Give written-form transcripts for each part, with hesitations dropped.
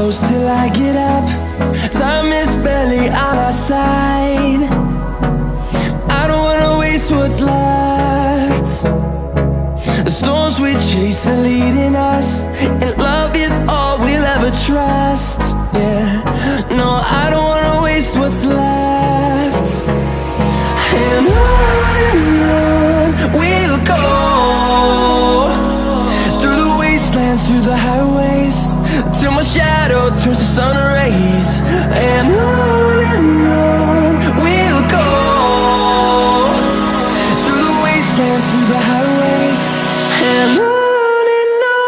close till I get up. Time is barely on our side. I don't wanna waste what's left. The storms we chase are leading us, and love is all we'll ever trust. Yeah, no, I don't wanna waste what's left. And on we'll go, through the wastelands, through the highways, till my shadow turns to sun rays. And on we'll go, through the wastelands, through the highways, and on we'll go.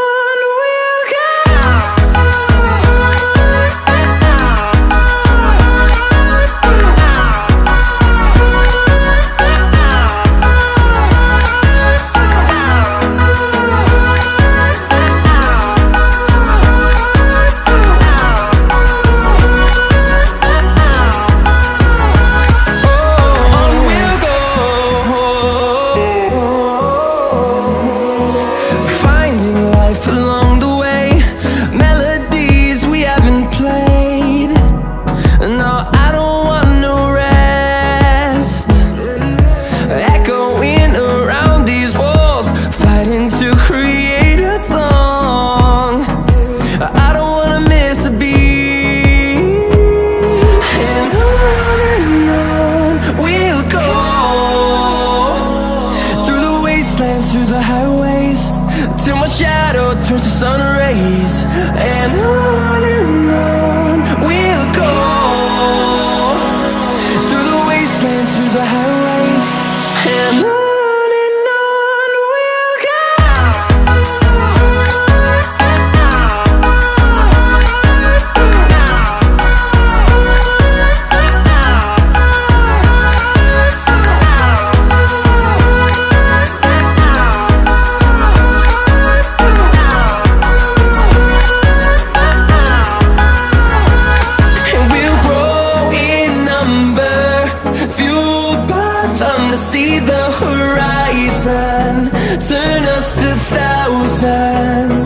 Through the highways, till my shadow turns to sun rays. And on we'll go, through the wastelands, through the highways, and on we'll go. See the horizon, turn us to thousands.